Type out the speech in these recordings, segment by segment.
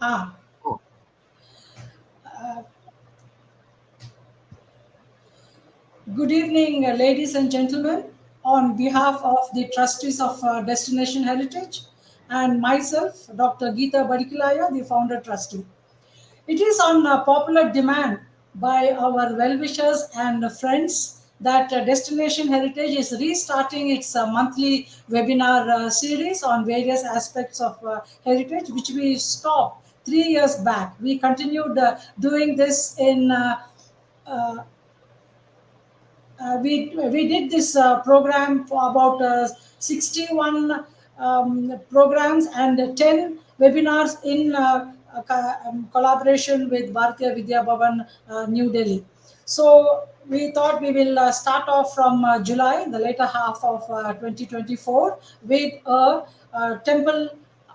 Ah, Oh, Good evening, ladies and gentlemen. On behalf of the trustees of Destination Heritage and myself, Dr. Geeta Badikilaya, the founder trustee. It is on popular demand by our well-wishers and friends that Destination Heritage is restarting its monthly webinar series on various aspects of heritage, which we stopped 3 years back. We continued doing this in uh, we did this program for about 61 programs and 10 webinars in collaboration with Bharatiya Vidya Bhavan, New Delhi. So we thought we will start off from July, the later half of 2024, with a temple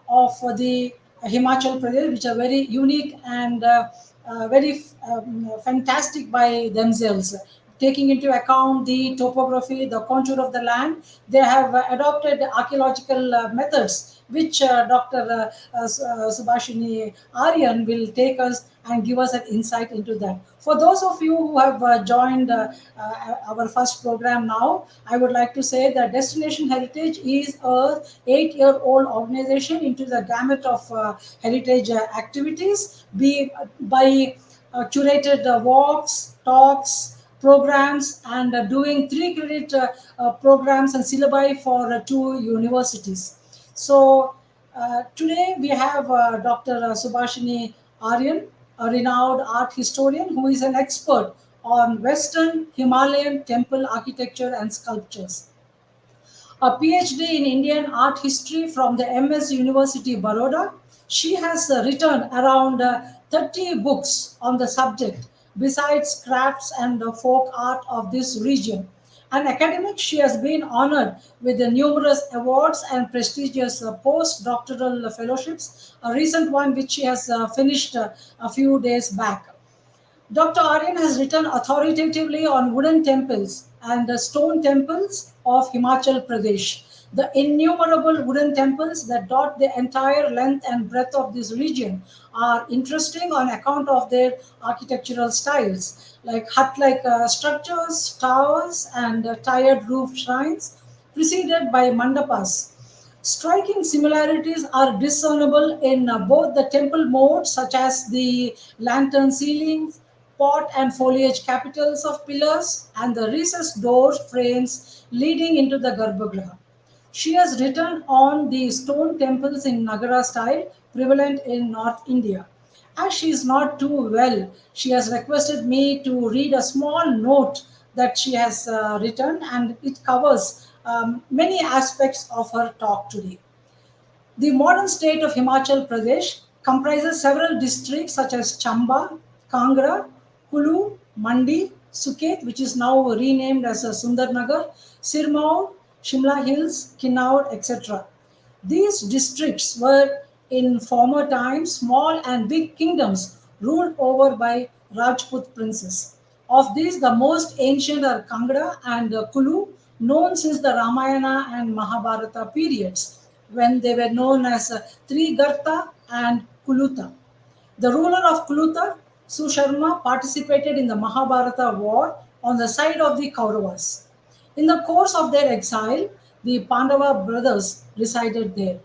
of the Himachal Pradesh, which are very unique and very fantastic by themselves. Taking into account the topography, the contour of the land, they have adopted archaeological methods, which Dr. Subhasini Aryan will take us and give us an insight into that. For those of you who have joined our first program now, I would like to say that Destination Heritage is a 8-year-old organization into the gamut of heritage activities, be by curated walks, talks, programs, and doing 3 credit programs and syllabi for 2 universities. So today we have Dr. Subhashini Aryan, a renowned art historian who is an expert on Western Himalayan temple architecture and sculptures. A PhD in Indian art history from the MS University Baroda. She has written around 30 books on the subject, besides crafts and folk art of this region. An academic, she has been honored with the numerous awards and prestigious postdoctoral fellowships, a recent one which she has finished a few days back. Dr. Aryan has written authoritatively on wooden temples and the stone temples of Himachal Pradesh. The innumerable wooden temples that dot the entire length and breadth of this region are interesting on account of their architectural styles, like hut-like structures, towers, and tiered roof shrines, preceded by mandapas. Striking similarities are discernible in both the temple modes, such as the lantern ceilings, pot and foliage capitals of pillars, and the recessed door frames leading into the Garbhagriha. She has written on the stone temples in Nagara style prevalent in North India. As she is not too well, she has requested me to read a small note that she has written, and it covers many aspects of her talk today. The modern state of Himachal Pradesh comprises several districts such as Chamba, Kangra, Kulu, Mandi, Suket, which is now renamed as Sundarnagar, Sirmaur, Shimla Hills, Kinnaur, etc. These districts were in former times small and big kingdoms ruled over by Rajput princes. Of these, the most ancient are Kangra and Kulu, known since the Ramayana and Mahabharata periods, when they were known as Trigarta and Kuluta. The ruler of Kuluta, Susharma, participated in the Mahabharata war on the side of the Kauravas. In the course of their exile, the Pandava brothers resided there.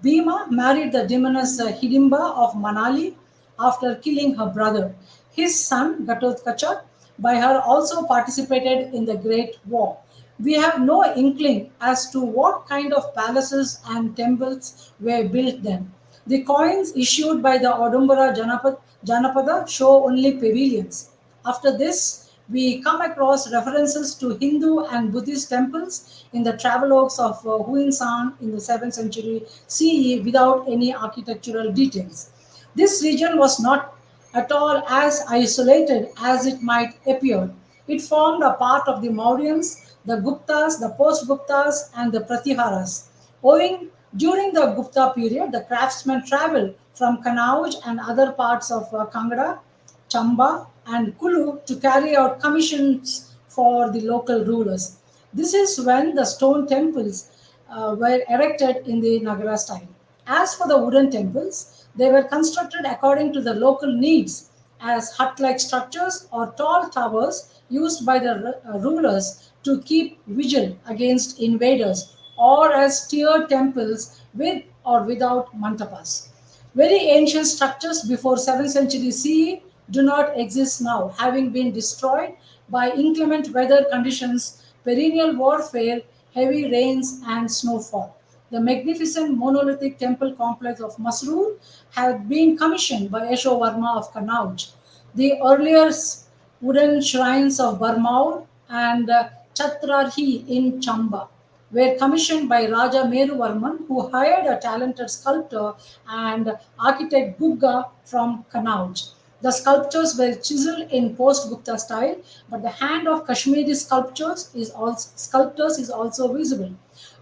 Bhima married the demoness Hidimba of Manali after killing her brother. His son, Gatotkacha, by her also participated in the Great War. We have no inkling as to what kind of palaces and temples were built then. The coins issued by the Odumbara Janapada show only pavilions. After this, we come across references to Hindu and Buddhist temples in the travelogues of Huinshan in the 7th century CE without any architectural details. This region was not at all as isolated as it might appear. It formed a part of the Mauryans, the Guptas, the post Guptas, and the Pratiharas. Owing during the Gupta period, the craftsmen traveled from Kanauj and other parts of Kangra, Chamba, and Kulu to carry out commissions for the local rulers. This is when the stone temples were erected in the Nagara style. As for the wooden temples, They were constructed according to the local needs as hut like structures or tall towers used by the rulers to keep vigil against invaders, or as tiered temples with or without mantapas. Very ancient structures before 7th century CE do not exist now, having been destroyed by inclement weather conditions, perennial warfare, heavy rains, and snowfall. The magnificent monolithic temple complex of Masroor had been commissioned by Yashovarma of Kannauj. The earlier wooden shrines of Barmaur and Chatrarhi in Chamba were commissioned by Raja Meruvarman, who hired a talented sculptor and architect Gugga from Kannauj. The sculptures were chiseled in post-Gupta style, but the hand of Kashmiri sculptors is also visible.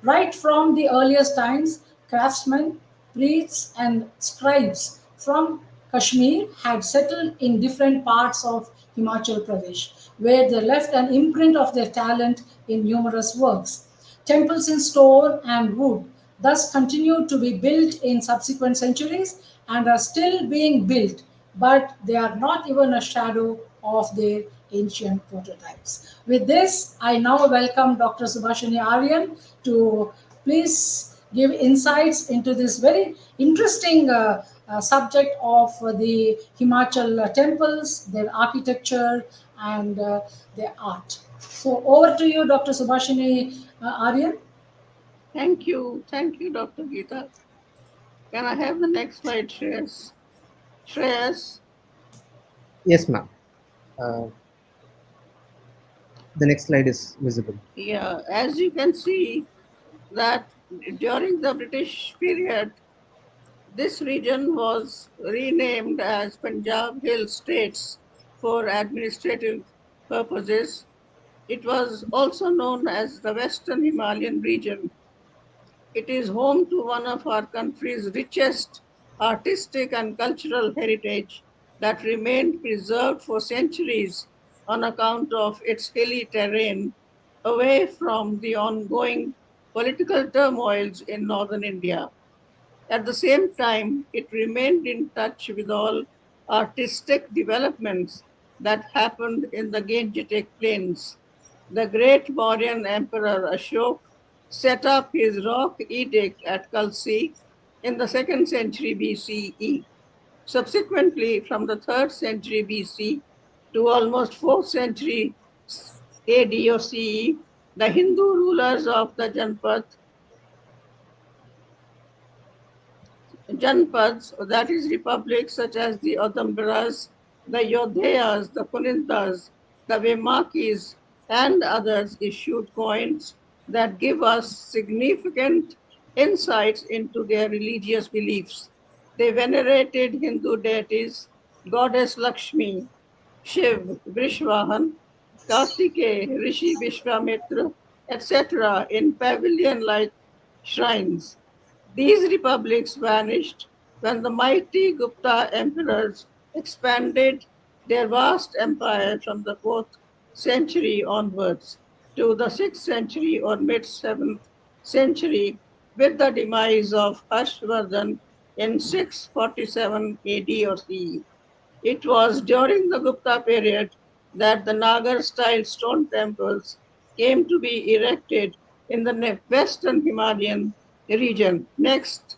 Right from the earliest times, craftsmen, priests, and scribes from Kashmir had settled in different parts of Himachal Pradesh, where they left an imprint of their talent in numerous works. Temples in stone and wood thus continued to be built in subsequent centuries and are still being built, but they are not even a shadow of their ancient prototypes. With this, I now welcome Dr. Subhasini Aryan to please give insights into this very interesting subject of the Himachal temples, their architecture, and their art. So, over to you, Dr. Subhashini Aryan. Thank you, Dr. Geeta. Can I have the next slide, Shreyas? Shreyas, Yes, ma'am. Uh, the next slide is visible. yeah, as you can see that during the British period, this region was renamed as Punjab Hill States for administrative purposes. It was also known as the Western Himalayan region. It is home to one of our country's richest artistic and cultural heritage that remained preserved for centuries on account of its hilly terrain, away from the ongoing political turmoils in northern India. At the same time, it remained in touch with all artistic developments that happened in the Gangetic Plains. The great Mauryan Emperor Ashok set up his rock edict at Kalsi in the 2nd century BCE. Subsequently, from the 3rd century BC to almost 4th century AD or CE, the Hindu rulers of the Janpads, that is republics such as the Adambaras, the Yodhayas, the Punintas, the Vemakis, and others issued coins that give us significant insights into their religious beliefs. They venerated Hindu deities, goddess Lakshmi, Shiv, Vrishvahan, Kartikeya, Rishi Vishwamitra, etc. in pavilion-like shrines. These republics vanished when the mighty Gupta emperors expanded their vast empire from the 4th century onwards to the 6th century or mid 7th century with the demise of Harshvardhan in 647 AD or CE. It was during the Gupta period that the Nagar style stone temples came to be erected in the western Himalayan region. Next,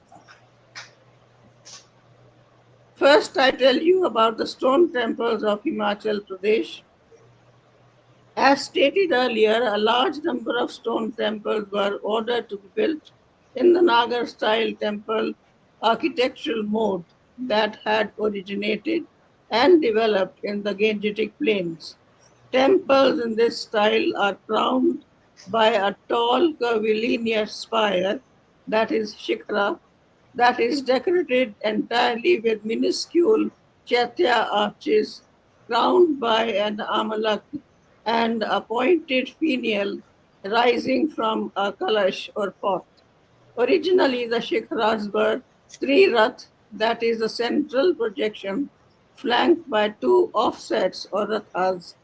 first I tell you about the stone temples of Himachal Pradesh. As stated earlier, a large number of stone temples were ordered to be built in the Nagar style temple architectural mode that had originated and developed in the Gangetic Plains. Temples in this style are crowned by a tall curvilinear spire, that is shikhara, that is decorated entirely with minuscule chaitya arches crowned by an amalak and a pointed finial rising from a kalash or pot. Originally, the shikharas were three rath, that is the central projection, flanked by two offsets or rathas.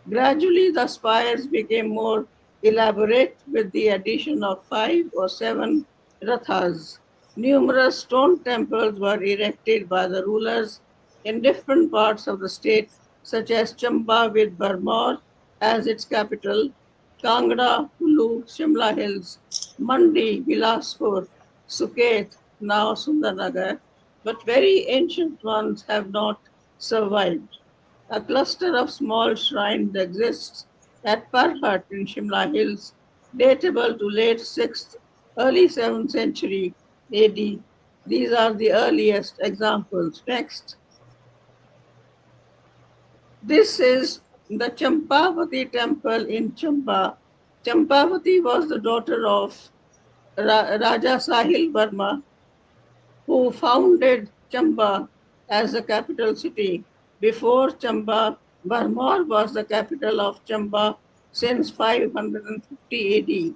Gradually, the spires became more elaborate with the addition of 5 or 7 rathas. Numerous stone temples were erected by the rulers in different parts of the state, such as Chamba with Barmor as its capital, Kangra, Kulu, Shimla Hills, Mandi, Bilaspur, Suket, now Sundarnagar, but very ancient ones have not survived. A cluster of small shrines exists at Parhat in Shimla Hills, datable to late 6th, early 7th century AD. These are the earliest examples. Next, this is the Champavati temple in Chamba. Champavati was the daughter of Raja Sahil Verma, who founded Chamba as the capital city. Before Chamba, Barmor was the capital of Chamba since 550 AD.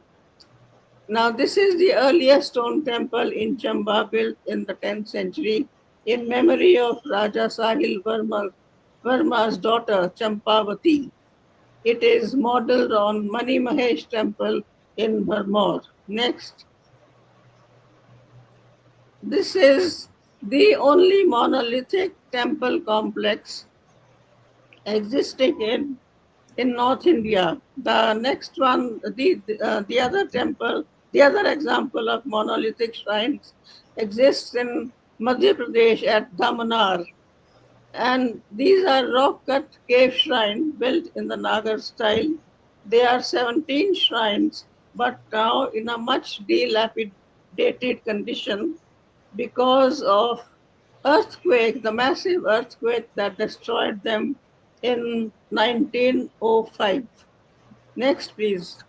Now, this is the earliest stone temple in Chamba built in the 10th century in memory of Raja Sahil Verma's daughter Champavati. It is modeled on Mani Mahesh temple in Barmor. Next, this is the only monolithic temple complex existing in North India. The next one, the other temple, the other example of monolithic shrines exists in Madhya Pradesh at Damanar. And these are rock-cut cave shrines built in the Nagar style. There are 17 shrines, but now in a much dilapidated condition because of earthquake, the massive earthquake that destroyed them in 1905. Next, please.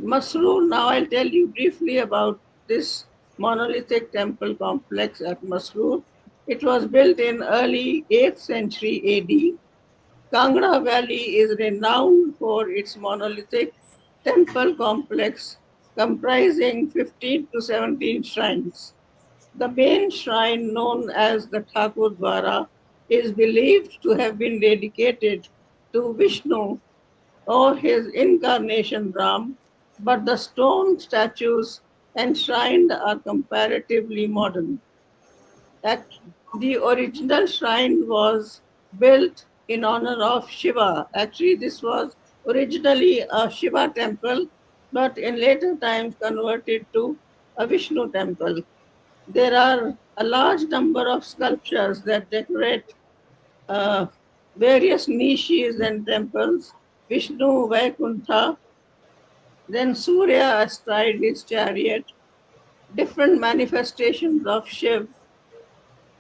Masroor. Now I'll tell you briefly about this monolithic temple complex at Masroor. It was built in early 8th century AD. Kangra Valley is renowned for its monolithic temple complex comprising 15 to 17 shrines. The main shrine, known as the Thakur Dwara, is believed to have been dedicated to Vishnu or his incarnation Ram, but the stone statues enshrined are comparatively modern. The original shrine was built in honor of Shiva. Actually, this was originally a Shiva temple, but in later times converted to a Vishnu temple. There are a large number of sculptures that decorate uh, various niches and temples. Vishnu Vaikuntha, then Surya astride his chariot, different manifestations of Shiv,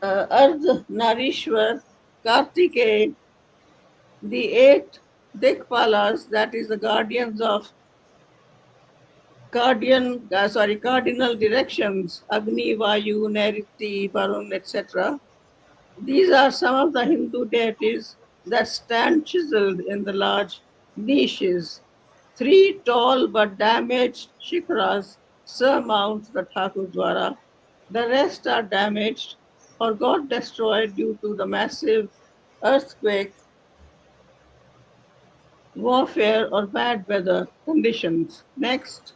Ardh Narishwar, Kartikeya, the eight Dikpalas, that is the guardians of cardinal directions, Agni, Vayu, Nairiti, Varun, etc. These are some of the Hindu deities that stand chiseled in the large niches. Three tall but damaged shikras surmount the Thakur Dwara. The rest are damaged or got destroyed due to the massive earthquake, warfare, or bad weather conditions. Next.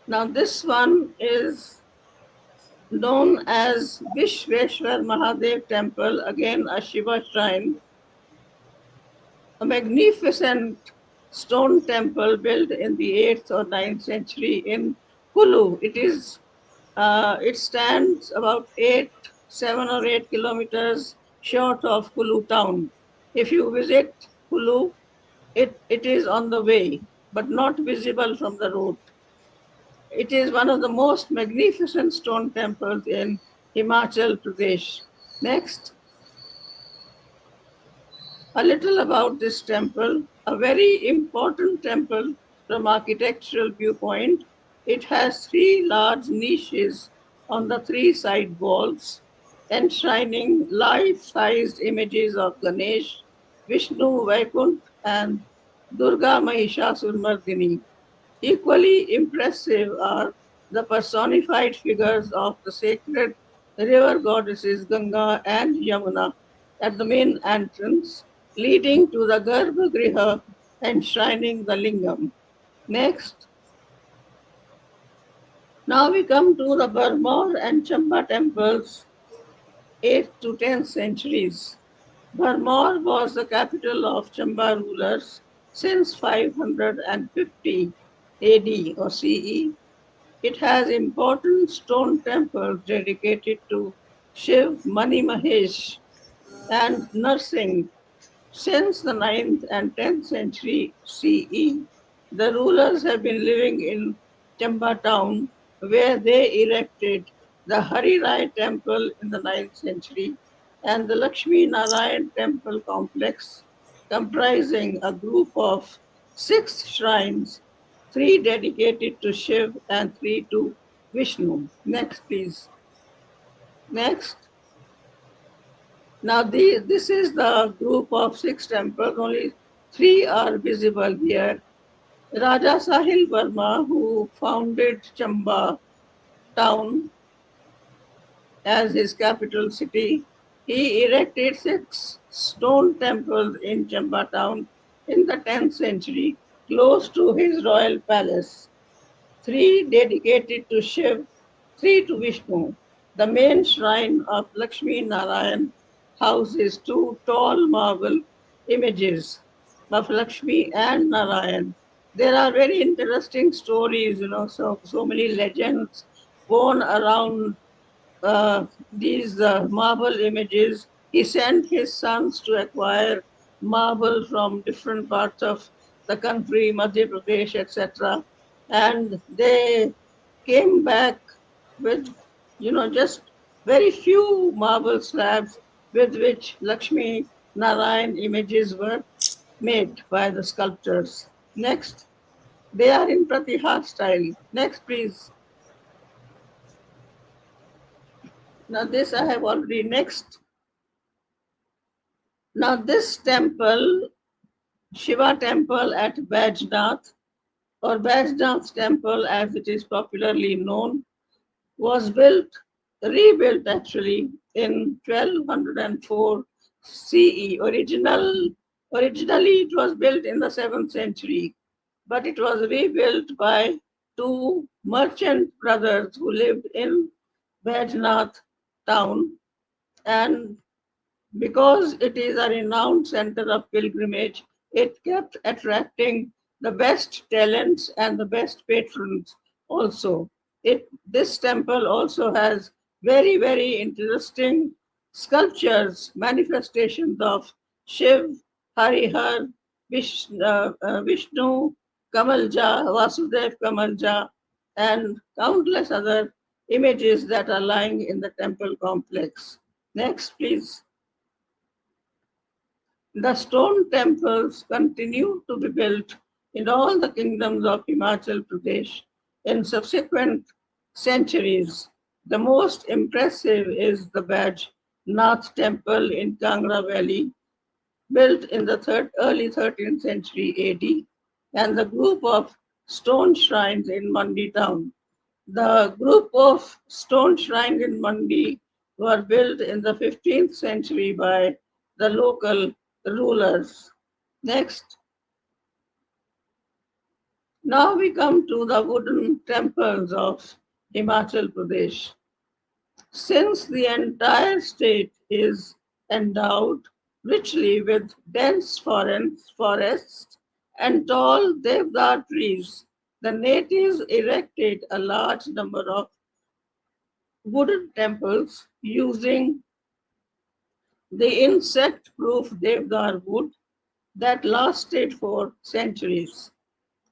Now, this one is known as Vishveshwar Mahadev Temple, again a Shiva shrine, a magnificent stone temple built in the 8th or 9th century in Kulu. It stands about 7 or 8 kilometers short of Kulu town. If you visit Kulu, it is on the way, but not visible from the road. It is one of the most magnificent stone temples in Himachal Pradesh. Next. A little about this temple, a very important temple from architectural viewpoint. It has three large niches on the three side walls, enshrining life-sized images of Ganesh, Vishnu, Vaikunt, and Durga Mahishasur Equally impressive are the personified figures of the sacred river goddesses Ganga and Yamuna at the main entrance, leading to the Garbhagriha enshrining the lingam. Next, Now we come to the Burma and Chamba temples, 8th to 10th centuries. Burma was the capital of Chamba rulers since 550 AD or CE. It has important stone temples dedicated to Shiv Mani Mahesh and Narsingh. Since the 9th and 10th century CE, the rulers have been living in Chamba town, where they erected the Hari Rai temple in the 9th century and the Lakshmi Narayan temple complex, comprising a group of 6 shrines, 3 dedicated to Shiv and 3 to Vishnu. Next, please. Next. Now, this is the group of 6 temples. Only 3 are visible here. Raja Sahil Verma, who founded Chamba town as his capital city, he erected 6 stone temples in Chamba town in the 10th century, close to his royal palace. 3 dedicated to Shiv, 3 to Vishnu. The main shrine of Lakshmi Narayan houses 2 tall marble images of Lakshmi and Narayan. There are very interesting stories, so many legends born around these marble images. He sent his sons to acquire marble from different parts of the country, Madhya Pradesh, etc. And they came back with, just very few marble slabs with which Lakshmi Narayan images were made by the sculptors. Next, they are in Pratihar style. Next, please. Now, this I have already. Next. Now, this temple, Shiva temple at Bajnath, or Bajnath temple as it is popularly known, was rebuilt actually in 1204 CE. Originally, it was built in the 7th century, but it was rebuilt by 2 merchant brothers who lived in Bajnath town, and because it is a renowned center of pilgrimage, it kept attracting the best talents and the best patrons also. This temple also has very, very interesting sculptures, manifestations of Shiv, Harihar, Vishnu, Kamalja, Vasudev Kamalja, and countless other images that are lying in the temple complex. Next, please. The stone temples continue to be built in all the kingdoms of Himachal Pradesh in subsequent centuries. The most impressive is the Bajnath temple in Kangra Valley, built in the early 13th century AD, and the group of stone shrines in Mandi town. The group of stone shrines in Mandi were built in the 15th century by the local rulers. Next, now we come to the wooden temples of Himachal Pradesh. Since the entire state is endowed richly with dense forests and tall devdar trees, the natives erected a large number of wooden temples using the insect-proof devdar wood that lasted for centuries.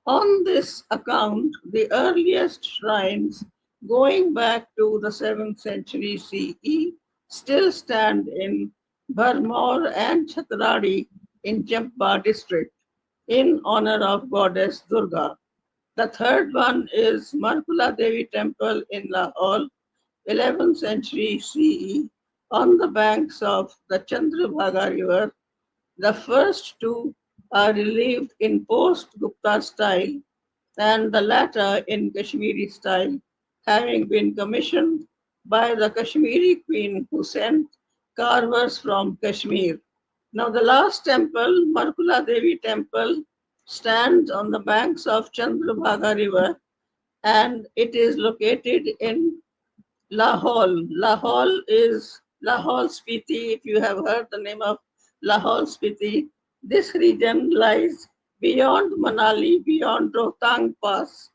On this account, the earliest shrines going back to the 7th century CE still stand in Bharmor and Chhatradi in Champa district in honor of goddess Durga. The third one is Markula Devi temple in Lahore, 11th century CE, on the banks of the Chandrabhaga river. The first 2 are relieved in post-Gupta style and the latter in Kashmiri style, having been commissioned by the Kashmiri queen who sent carvers from Kashmir. Now, the last temple, Markula Devi temple, stands on the banks of Chandrabhaga river and it is located in Lahore. Lahore Spiti. If you have heard the name of Lahore Spiti, this region lies beyond Manali, beyond Rohtang Pass,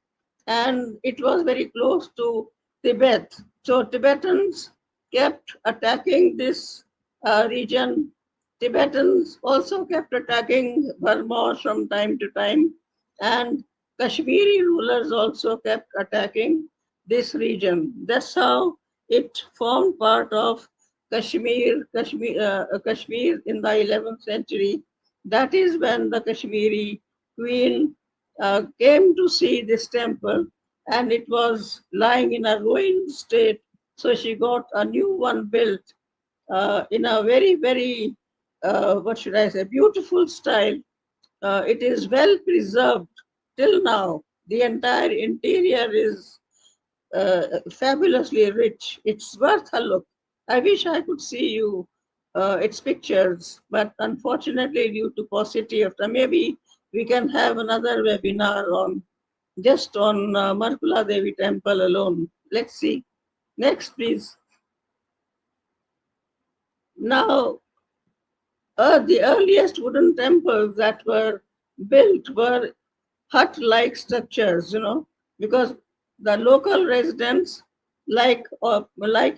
and it was very close to Tibet. So Tibetans kept attacking this region. Tibetans also kept attacking Burma from time to time, and Kashmiri rulers also kept attacking this region. That's how it formed part of Kashmir in the 11th century. That is when the Kashmiri queen came to see this temple, and it was lying in a ruined state. So she got a new one built in a very, very, what should I say, beautiful style. It is well preserved till now. The entire interior is fabulously rich. It's worth a look. I wish I could see you its pictures, but unfortunately, due to paucity of time, maybe we can have another webinar on just on Markula Devi temple alone. Let's see. Next, please. Now, the earliest wooden temples that were built were hut-like structures, because the local residents, like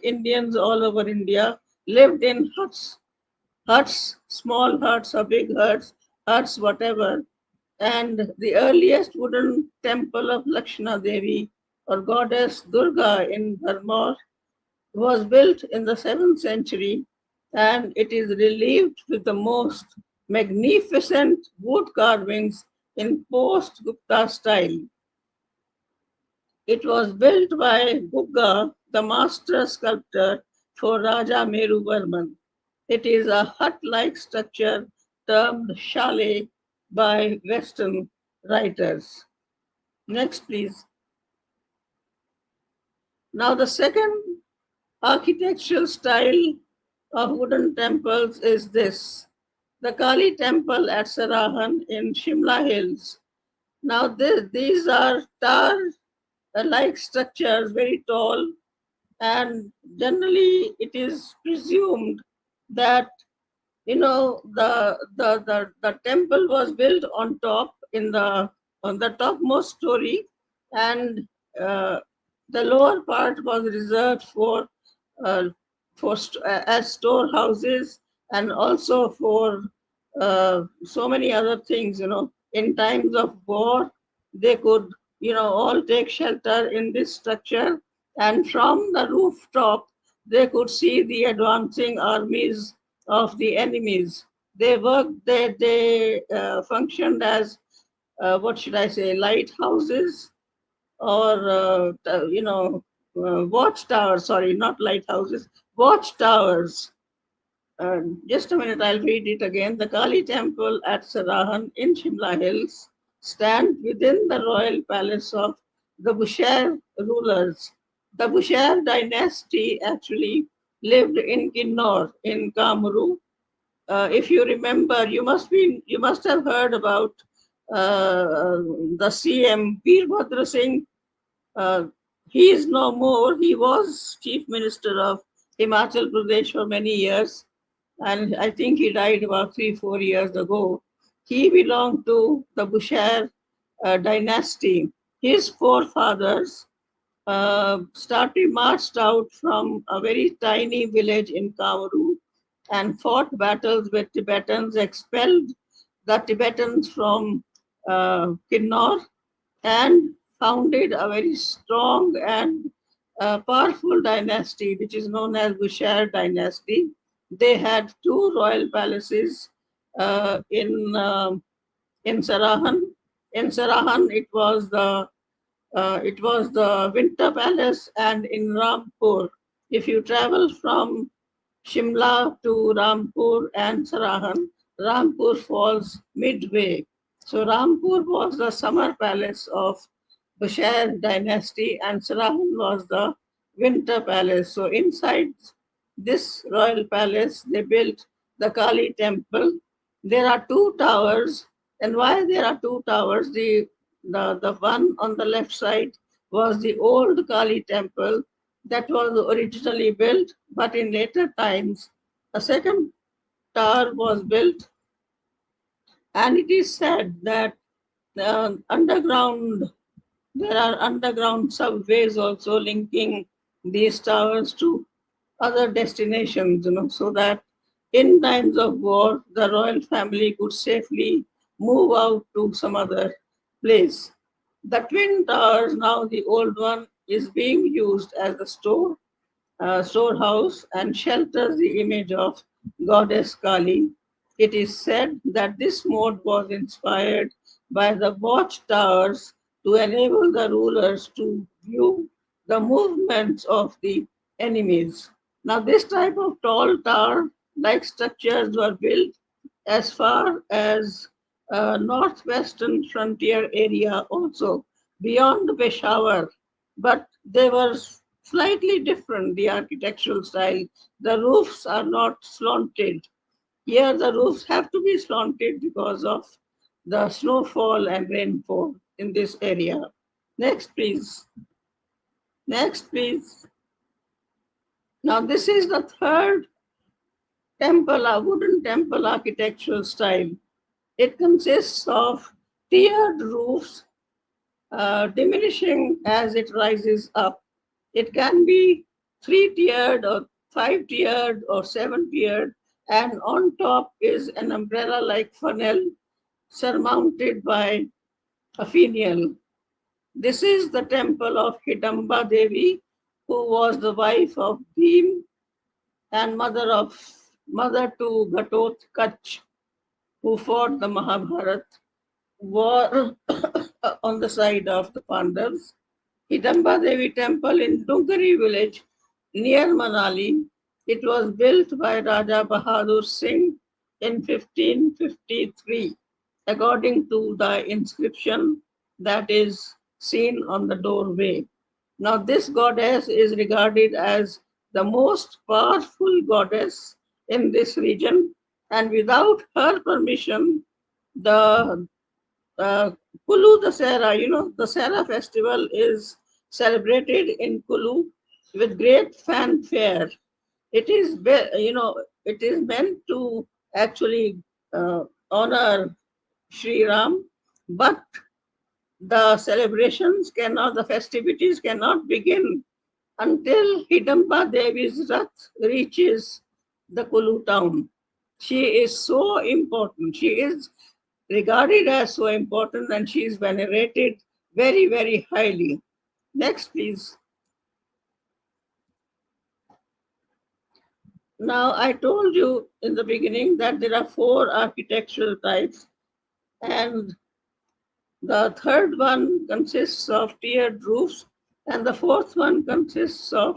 Indians all over India, lived in huts, small huts or big huts, whatever. And the earliest wooden temple of Lakshana Devi or goddess Durga in Burma was built in the 7th century, and it is relieved with the most magnificent wood carvings in post Gupta style. It was built by Gugga, the master sculptor for Raja Meru Varman. It is a hut like structure termed chalet by Western writers. Next, please. Now, the second architectural style of wooden temples is this: the Kali temple at Sarahan in Shimla Hills. Now, these are tower like structures, very tall, and generally it is presumed that the temple was built on top on the topmost story, and uh, the lower part was reserved uh, as storehouses, and also for so many other things. In times of war, they could all take shelter in this structure, and from the rooftop they could see the advancing armies of the enemies. They functioned as what should I say, lighthouses, or watchtowers. Sorry, not lighthouses, watchtowers. Just a minute, I'll read it again. The Kali temple at Sarahan in Shimla Hills stand within the royal palace of the Bushehr rulers. The Bushehr dynasty actually lived in Kinnor in Kamru. If you remember, you must have heard about the CM Veerbhadra Singh. uh, he is no more. He was chief minister of Himachal Pradesh for many years, and I think he died about 3-4 years ago. He belonged to the Bushehr dynasty. His forefathers started marched out from a very tiny village in Kauru and fought battles with Tibetans, expelled the Tibetans from Kinnor, and founded a very strong and powerful dynasty, which is known as Bushehr dynasty. They had two royal palaces in Sarahan. In Sarahan, it was the Winter Palace, and in Rampur. If you travel from Shimla to Rampur and Sarahan, Rampur falls midway. So Rampur was the summer palace of Bushehr dynasty, and Sarahan was the winter palace. So inside this royal palace, they built the Kali temple. There are two towers, and why there are two towers? The one on the left side was the old Kali temple that was originally built, but in later times, a second tower was built, and it is said that underground there are underground subways also linking these towers to other destinations, so that in times of war, the royal family could safely move out to some other place. The twin towers, now the old one, is being used as a storehouse and shelters the image of goddess Kali. It is said that this mode was inspired by the watchtowers to enable the rulers to view the movements of the enemies. Now, this type of tall tower like structures were built as far as northwestern frontier area also beyond Peshawar, but they were slightly different, the architectural style. The roofs are not slanted. Here, the roofs have to be slanted because of the snowfall and rainfall in this area. Next, please. Next, please. Now, this is the third temple, a wooden temple architectural style. It consists of tiered roofs, diminishing as it rises up. It can be three tiered or five tiered or seven tiered, and on top is an umbrella like funnel surmounted by a finial. This is the temple of Hidamba Devi, who was the wife of Bhim and mother to Ghatotkacha, who fought the Mahabharat war on the side of the Pandavas. Hidamba Devi temple in Dungari village near Manali. It was built by Raja Bahadur Singh in 1553, according to the inscription that is seen on the doorway. Now, this goddess is regarded as the most powerful goddess in this region, and without her permission, the uh, Kulu Dasera, the Sera festival is celebrated in Kulu with great fanfare. It is, it is meant to actually uh, honor Sri Ram, but the festivities cannot begin until Hidamba Devi's Rath reaches the Kulu town. She is so important. She is regarded as so important, and she is venerated very, very highly. Next, please. Now, I told you in the beginning that there are four architectural types, and the third one consists of tiered roofs, and the fourth one consists of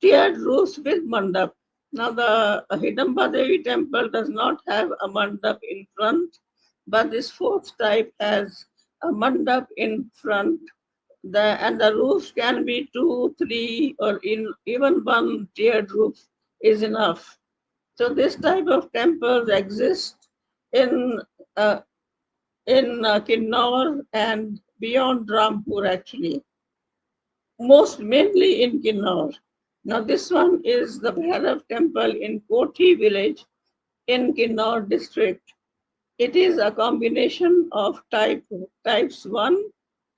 tiered roofs with mandap. Now, the Hidamba Devi temple does not have a mandap in front, but this fourth type has a mandap in front. And the roofs can be two, three, or even one tiered roof is enough. So this type of temples exist in uh, Kinnauр and beyond Rampur actually, most mainly in Kinnauр. Now this one is the Bhairav temple in Koti village in Kinnauр district. It is a combination of types 1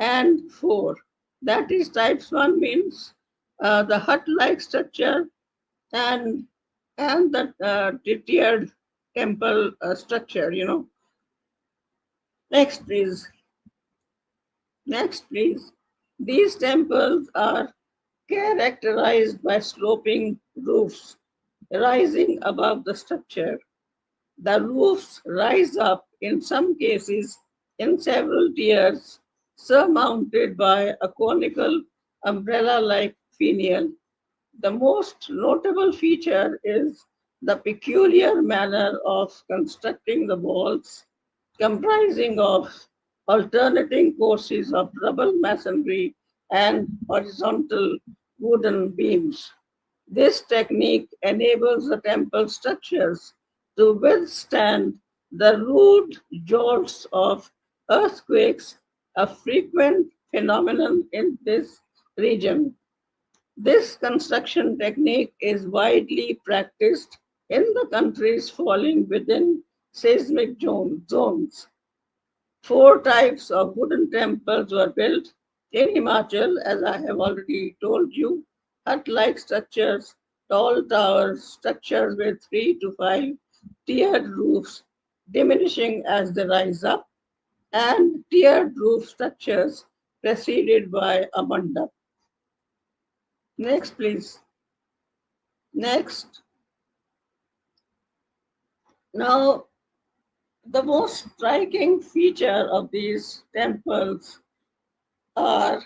and 4. That is, types 1 means the hut-like structure and the tiered temple structure. Next, please. Next, please. These temples are characterized by sloping roofs rising above the structure. The roofs rise up in some cases in several tiers, surmounted by a conical umbrella like finial. The most notable feature is the peculiar manner of constructing the walls, comprising of alternating courses of double masonry and horizontal wooden beams. This technique enables the temple structures to withstand the rude jolts of earthquakes, a frequent phenomenon in this region. This construction technique is widely practiced in the countries falling within seismic zones. Four types of wooden temples were built in Himachal, as I have already told you. Hut-like structures, tall towers, structures with 3 to 5 tiered roofs, diminishing as they rise up, and tiered roof structures preceded by a mandap. Next, please. Next. Now, the most striking feature of these temples are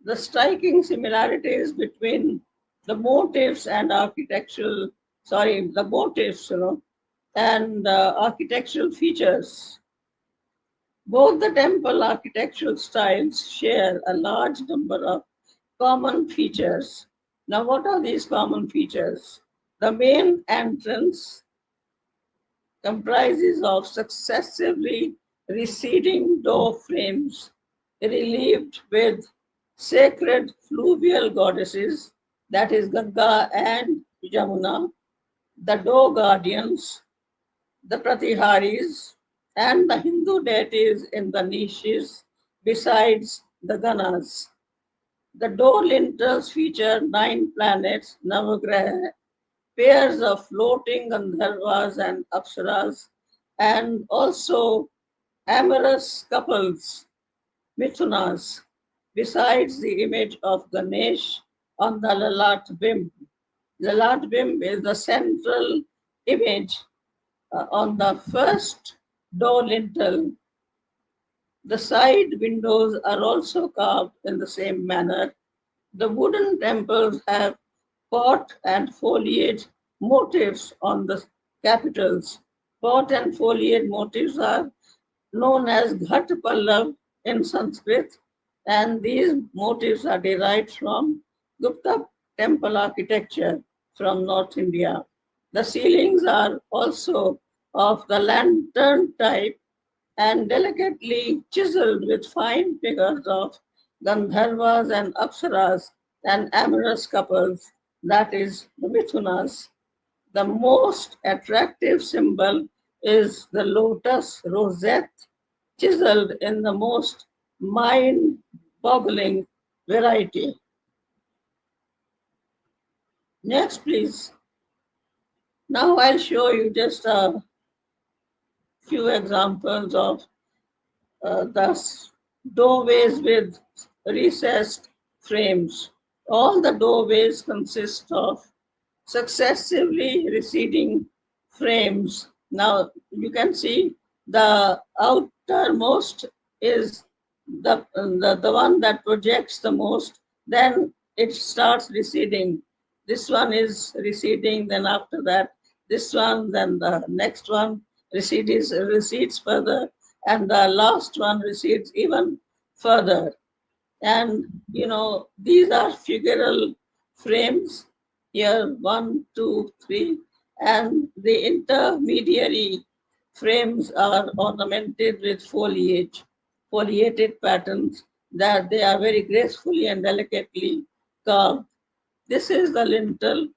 the striking similarities between the motifs and architectural, sorry, the motifs, and architectural features. Both the temple architectural styles share a large number of common features. Now, what are these common features? The main entrance comprises of successively receding door frames relieved with sacred fluvial goddesses, that is Ganga and Jamuna, the door guardians, the pratiharis, and the Hindu deities in the niches besides the Ganas. The door lintels feature 9 planets, Navagraha, pairs of floating Gandharvas and Apsaras, and also amorous couples, Mithunas, besides the image of Ganesh on the Lalat Bimb. Lalat Bimb is the central image on the first door lintel. The side windows are also carved in the same manner. The wooden temples have pot and foliage motifs on the capitals. Pot and foliage motifs are known as Ghat Pallav in Sanskrit, and these motifs are derived from Gupta temple architecture from North India. The ceilings are also of the lantern type and delicately chiseled with fine figures of Gandharvas and Apsaras and amorous couples, that is, the Mithunas. The most attractive symbol is the lotus rosette, chiseled in the most mind boggling variety. Next, please. Now I'll show you just a few examples of thus doorways with recessed frames. All the doorways consist of successively receding frames. Now you can see the outermost is the one that projects the most, then it starts receding. This one is receding, then after that, this one, then the next one recedes further, and the last one recedes even further. And these are figural frames here, 1, 2, 3, and the intermediary frames are ornamented with foliated patterns that they are very gracefully and delicately carved. This is the lintel.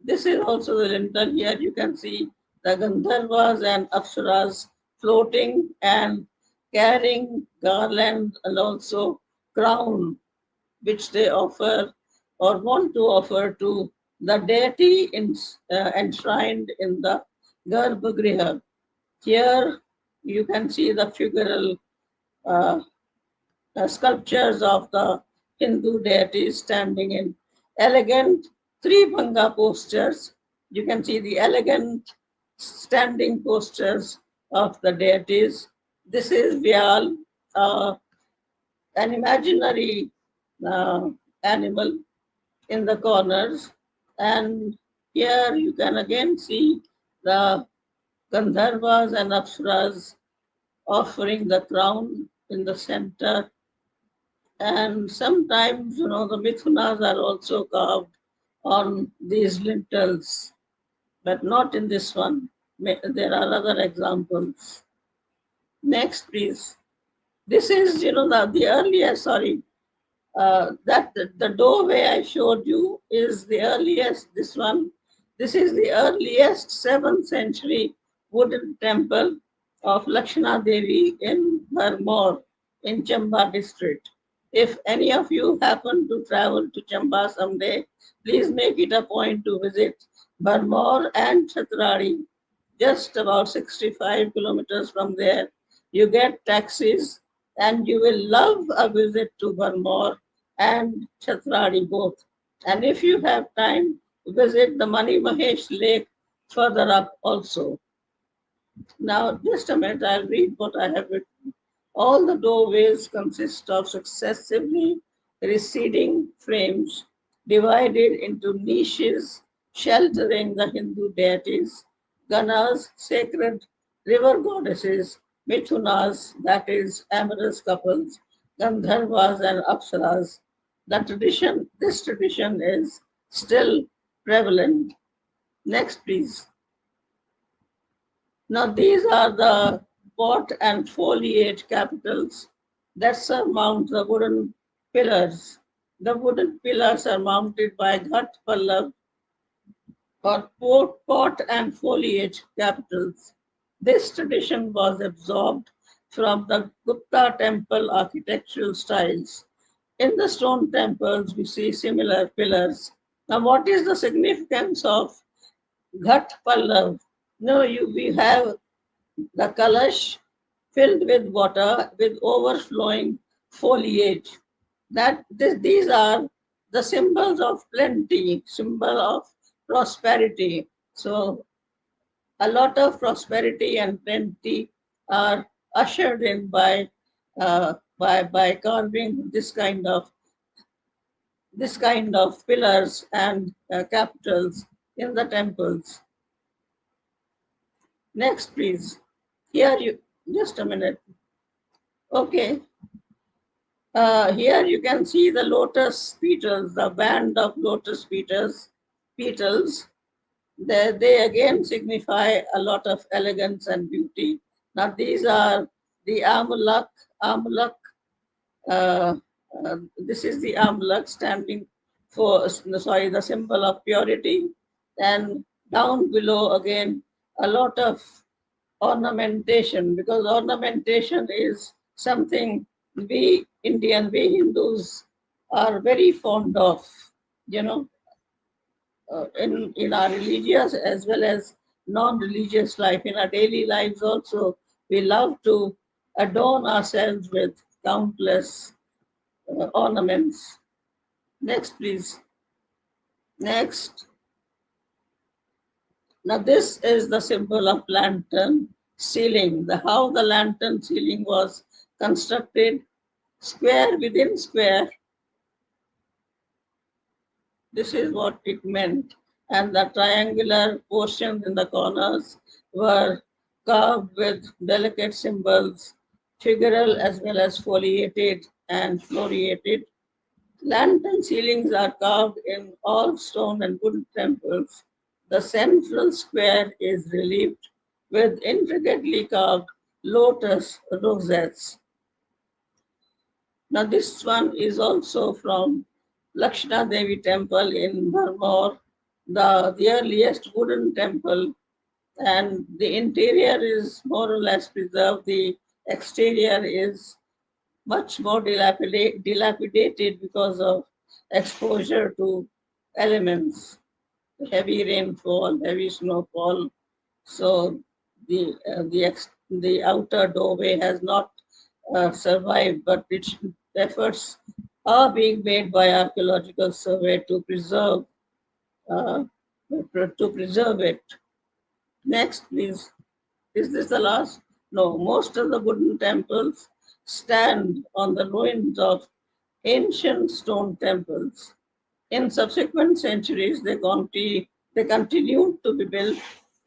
This is also the lintel. Here you can see the Gandharvas and Apsaras floating and carrying garland and also crown, which they offer or want to offer to the deity enshrined in the Garbhagriha. Here you can see the figural uh, sculptures of the Hindu deities standing in elegant three-bhanga postures. You can see the elegant standing postures of the deities. This is Vyal, an imaginary uh, animal in the corners. And here you can again see the Gandharvas and Apsaras offering the crown in the center. And sometimes, the Mithunas are also carved on these lintels, but not in this one. There are other examples. Next, please. This is, the earliest, sorry, that the doorway I showed you is the earliest, this one. This is the earliest 7th century wooden temple of Lakshana Devi in Vermor in Chamba district. If any of you happen to travel to Chamba someday, please make it a point to visit Vermor and Chatradi, just about 65 kilometers from there. You get taxis and you will love a visit to Vermor and Chatradi both. And if you have time, visit the Mani Mahesh Lake further up also. Now, just a minute, I'll read what I have written. All the doorways consist of successively receding frames divided into niches sheltering the Hindu deities, Ganas, sacred river goddesses, Mithunas, that is, amorous couples, Gandharvas and Apsaras. This tradition is still prevalent. Next, please. Now, these are the pot and foliage capitals that surmount the wooden pillars. The wooden pillars are mounted by Ghat Pallav or pot and foliage capitals. This tradition was absorbed from the Gupta temple architectural styles. In the stone temples, we see similar pillars. Now, what is the significance of Ghat Pallav? No, we have the kalash filled with water with overflowing foliage. These are the symbols of plenty, symbol of prosperity. So a lot of prosperity and plenty are ushered in by carving this kind of pillars and capitals in the temples. Next, please. Here you just a minute. Okay, here you can see the lotus petals, the band of lotus petals. They again signify a lot of elegance and beauty. Now these are the amulak. Uh, this is the amulak standing for, sorry, the symbol of purity. And down below again, a lot of ornamentation, because ornamentation is something we Hindus are very fond of, you know, in our religious as well as non-religious life. In our daily lives also, we love to adorn ourselves with countless ornaments. Next, please. Next. Now, this is the symbol of lantern ceiling, how the lantern ceiling was constructed, square within square. This is what it meant. And the triangular portions in the corners were carved with delicate symbols, figural as well as foliated and floriated. Lantern ceilings are carved in all stone and wood temples. The central square is relieved with intricately carved lotus rosettes. Now, this one is also from Lakshana Devi temple in Vermor, the earliest wooden temple, and the interior is more or less preserved. The exterior is much more dilapidated because of exposure to elements, heavy rainfall, heavy snowfall. So the outer doorway has not survived, but its efforts are being made by archaeological survey uh, to preserve it. Next, please. Is this the last? No, most of the wooden temples stand on the ruins of ancient stone temples. In subsequent centuries, they continued to be built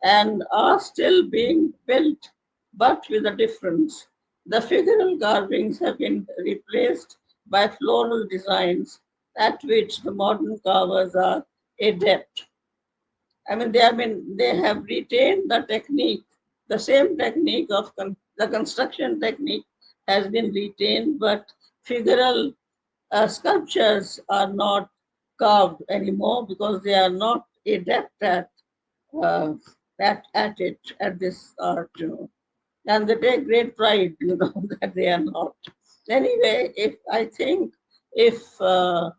and are still being built, but with a difference. The figural carvings have been replaced by floral designs at which the modern carvers are adept. I mean, they have retained the technique, the same technique of the construction technique has been retained, but figural sculptures are not carved anymore because they are not adept uh, at it, at this art, and they take great pride, that they are not. Anyway, if I think if uh,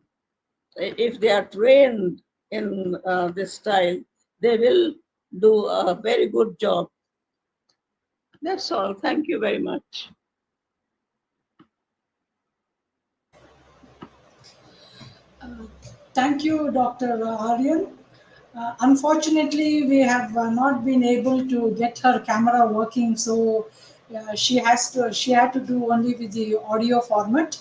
if they are trained in this style, they will do a very good job. That's all. Thank you very much. Thank you, Dr. Aryan. Unfortunately, we have not been able to get her camera working, so she had to do only with the audio format.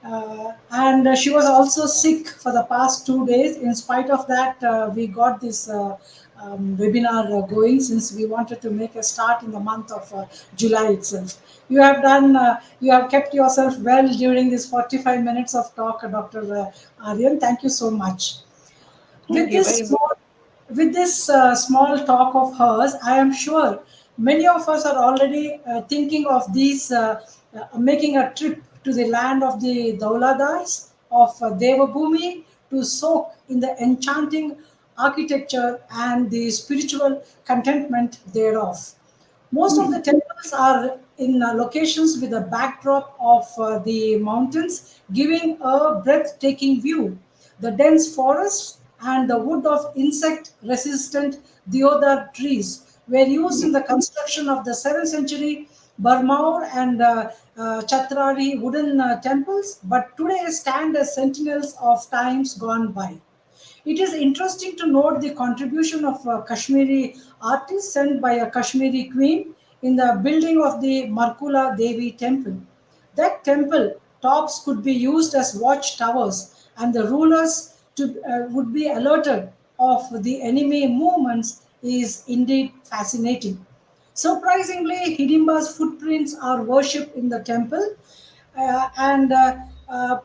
And she was also sick for the past 2 days. In spite of that, we got this webinar going, since we wanted to make a start in the month of July itself. You have kept yourself well during this 45 minutes of talk, Dr. Aryan. Thank you so much. Thank With you this very much. small, with this small talk of hers, I am sure many of us are already thinking of making a trip to the land of the Dauladars of Devabhumi to soak in the enchanting architecture and the spiritual contentment thereof. Most of the temples are in locations with a backdrop of the mountains, giving a breathtaking view. The dense forests and the wood of insect resistant deodar trees were used in the construction of the 7th century Burmaur and Chatrari wooden temples, but today stand as sentinels of times gone by. It is interesting to note the contribution of a Kashmiri artist sent by a Kashmiri queen in the building of the Markula Devi temple. That temple tops could be used as watchtowers, and the rulers would be alerted of the enemy movements is indeed fascinating. Surprisingly, Hidimba's footprints are worshipped in the temple, and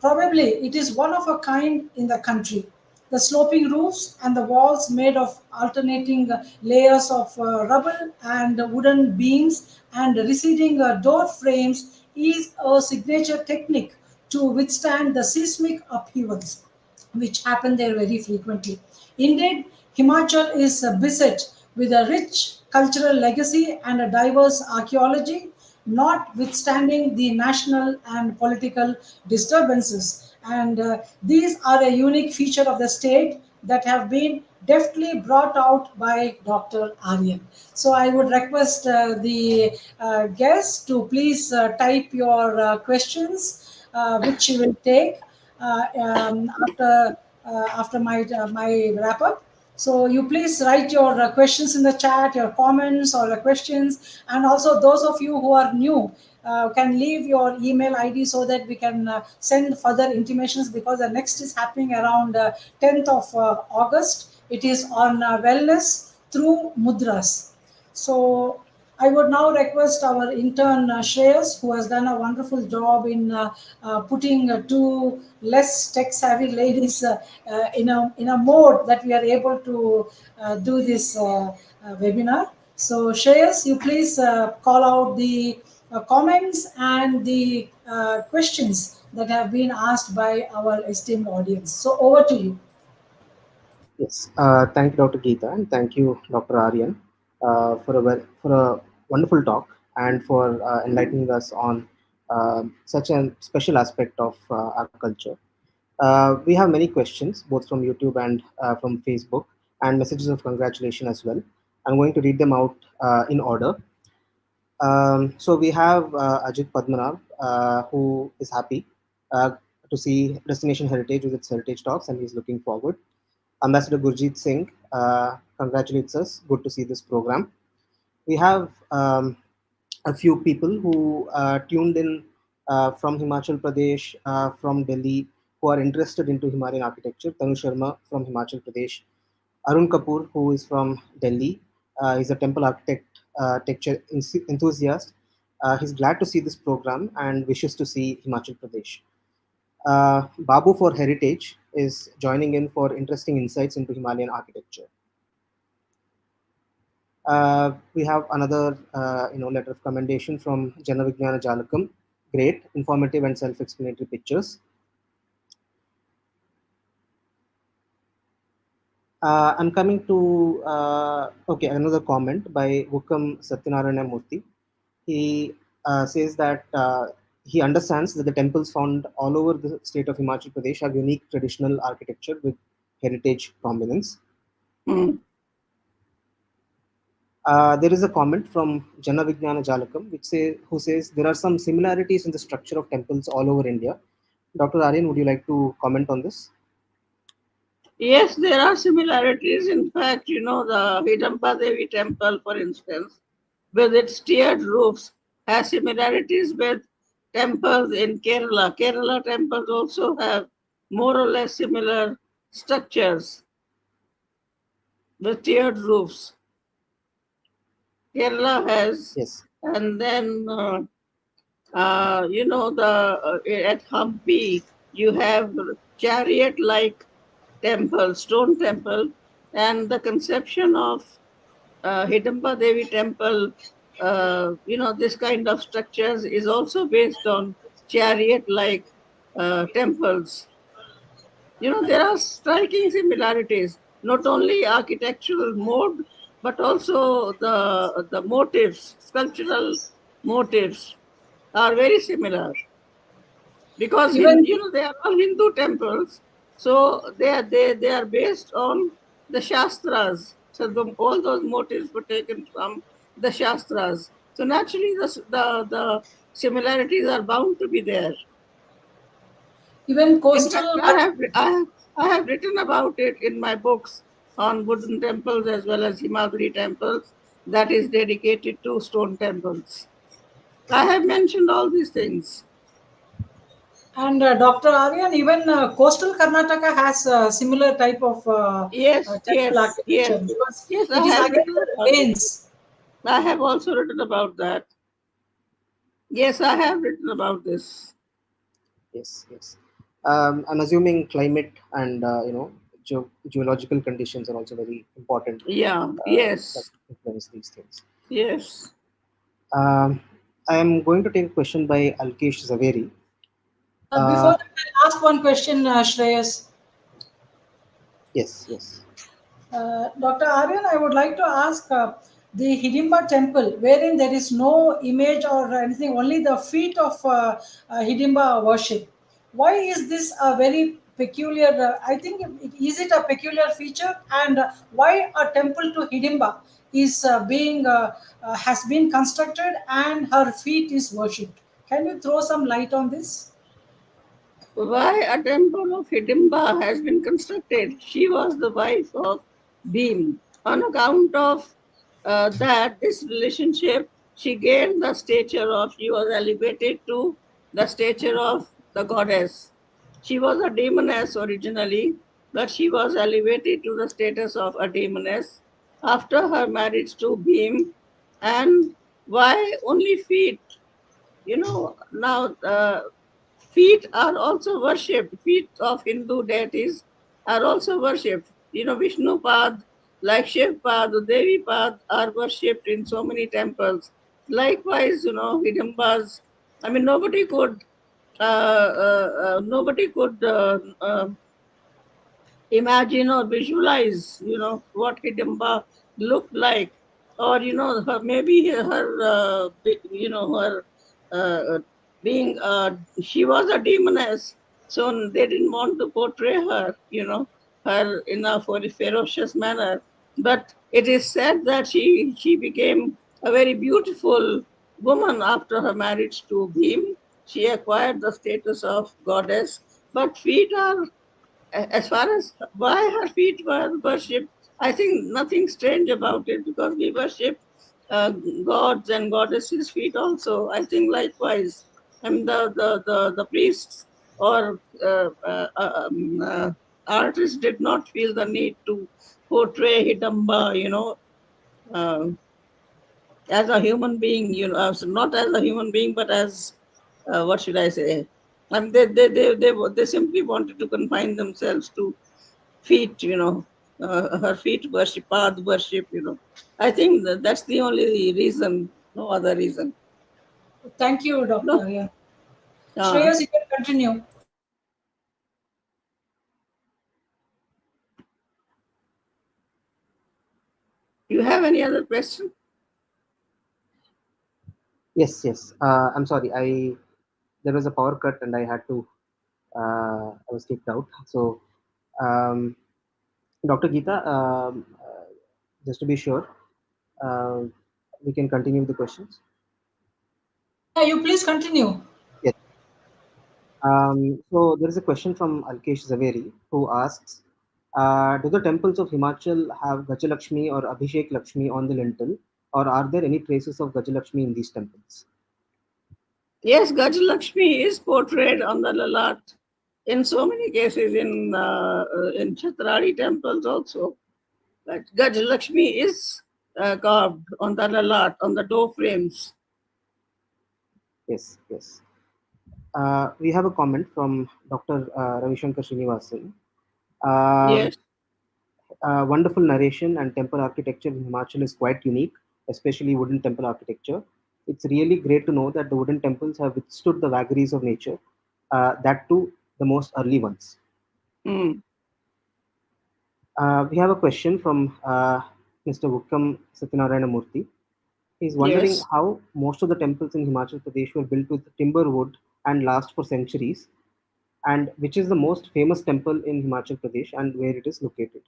probably it is one of a kind in the country. The sloping roofs and the walls made of alternating layers of rubble and wooden beams and receding door frames is a signature technique to withstand the seismic upheavals which happen there very frequently. Indeed, Himachal is beset with a rich cultural legacy and a diverse archaeology, notwithstanding the national and political disturbances. And these are a unique feature of the state that have been deftly brought out by Dr. Aryan. So I would request the guests to please type your questions, which you will take after my wrap up. So you please write your questions in the chat, your comments or questions, and also those of you who are new can leave your email ID so that we can send further intimations, because the next is happening around 10th of August. It is on wellness through mudras. So I would now request our intern Shreyas, who has done a wonderful job in putting two less tech savvy ladies in a mode that we are able to do this webinar. So Shreyas, you please call out the comments and the questions that have been asked by our esteemed audience. So over to you. Yes, thank you, Dr. Geeta, and thank you, Dr. Aryan, for a wonderful talk and for enlightening us on such a special aspect of our culture. We have many questions, both from YouTube and from Facebook, and messages of congratulation as well. I'm going to read them out in order. So we have Ajit Padmanabh, who is happy uh, to see Destination Heritage with its heritage talks, and he's looking forward. Ambassador Gurjeet Singh congratulates us. Good to see this program. We have a few people who tuned in from Himachal Pradesh, from Delhi, who are interested into Himalayan architecture. Tanu Sharma from Himachal Pradesh, Arun Kapoor, who is from Delhi, is a temple architecture enthusiast. He's glad to see this program and wishes to see Himachal Pradesh. Babu for Heritage is joining in for interesting insights into Himalayan architecture. We have another letter of commendation from Jana Vijnana Jalakam. great, informative, and self-explanatory pictures. I'm coming to okay, another comment by Vukam Satyanarayana Murthy. He says that he understands that the temples found all over the state of Himachal Pradesh have unique traditional architecture with heritage prominence. Hmm. There is a comment from Jana Vijnana Jalakam, who says there are some similarities in the structure of temples all over India. Dr. Aryan, would you like to comment on this? Yes, there are similarities. In fact, the Hidamba Devi temple, for instance, with its tiered roofs, has similarities with temples in Kerala. Kerala temples also have more or less similar structures with tiered roofs. Kerala has, Yes. and then at Hampi you have chariot-like temple, stone temple, and the conception of Hidamba Devi temple, this kind of structures is also based on chariot-like temples. There are striking similarities, not only architectural mode, but also the motifs, sculptural motifs are very similar because Even they are all Hindu temples, so they are based on the Shastras. So all those motifs were taken from the Shastras. So naturally, the similarities are bound to be there. even In fact, coastal I have written about it in my books on wooden temples as well as Himagiri temples that is dedicated to stone temples. I have mentioned all these things. and Dr. Aryan, even coastal Karnataka has a similar type of Yes, temple yes, architecture yes, because yes. it I is have against written the about it. rains. I have also written about that. Yes, I have written about this. Yes, yes. I'm assuming climate and geological conditions are also very important Yeah, that yes, influence these things. yes. Um, I am going to take a question by Alkesh Zaveri. Before Uh, that, I'll ask one question, Shreyas. yes, yes, Dr. Aryan, I would like to ask the Hidimba temple, wherein there is no image or anything, only the feet of Hidimba worship. Why is this a very peculiar? I think is it a peculiar feature, and why a temple to Hidimba is being has been constructed and her feet is worshipped? Can you throw some light on this? Why a temple of Hidimba has been constructed? She was the wife of Bhim. On account of this relationship, she gained the stature of, she was elevated to the stature of the goddess. She was a demoness originally, but she was elevated to the status of a demoness after her marriage to Bhim. And why only feet? Now feet are also worshipped. Feet of Hindu deities are also worshipped. Vishnu Pad, like Shiv Pad, Devi Pad are worshipped in so many temples. Likewise, Hidambas. I mean, nobody could imagine or visualize, what Hidimba looked like, or maybe her uh, being she was a demoness, so they didn't want to portray her, her in a ferocious manner. But it is said that she became a very beautiful woman after her marriage to Bhim. She acquired the status of goddess, but feet are as far as why her feet were worshipped, I think nothing strange about it because we worship uh, gods and goddesses' feet also. I think likewise. And the priests or artists did not feel the need to portray Hidamba, uh, as a human being, so not as a human being, but as what should I say? And they simply wanted to confine themselves to feet, her feet worship, path worship, I think that's the only reason, no other reason. Thank you, Dr. No, Aryan. Ah, Shreyas, you can continue. you have any other question? Yes, yes. I'm sorry. There was a power cut and I had to. I was kicked out. So, um, Dr. Geeta, just to be sure, uh, we can continue with the questions. Yeah, you please continue. Yes. So there is a question from Alkesh Zaveri who asks, do the temples of Himachal have Gajalakshmi or Abhishek Lakshmi on the lintel, or are there any traces of Gajalakshmi in these temples? Yes, Gajalakshmi is portrayed on the Lalat in so many cases in Chatrari temples also. But Gajalakshmi is carved on the Lalat, on the door frames. Yes, yes. We have a comment from Dr. Ravishankar Srinivasan. Um, Yes. Wonderful narration and temple architecture in Himachal is quite unique, especially wooden temple architecture. It's really great to know that the wooden temples have withstood the vagaries of nature, that too, the most early ones. Mm. We have a question from Mr. Vukkam Satyanarayana Murthy. He's wondering Yes. how most of the temples in Himachal Pradesh were built with timber wood and last for centuries, and which is the most famous temple in Himachal Pradesh and where it is located.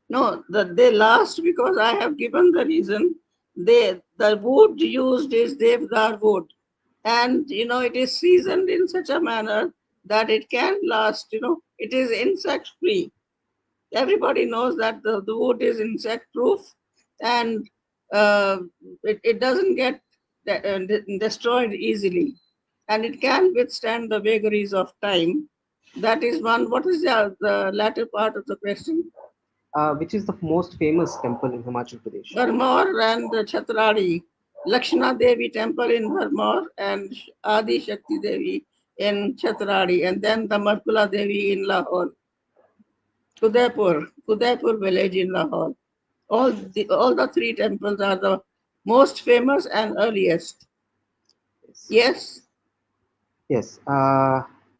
No, they last because I have given the reason. The wood used is Devgar wood, and it is seasoned in such a manner that it can last. It is insect free. Everybody knows that the wood is insect proof, and uh, it doesn't get destroyed easily, and it can withstand the vagaries of time. That is one. What is the latter part of the question? Which is the most famous temple in Himachal Pradesh? Vermor and Chatrari, Lakshana Devi temple in Vermor and Adi Shakti Devi in Chatrari, and then the Markula Devi in Lahore, Udaipur village in Lahore. All the three temples are the most famous and earliest. Yes. Yes. Yes.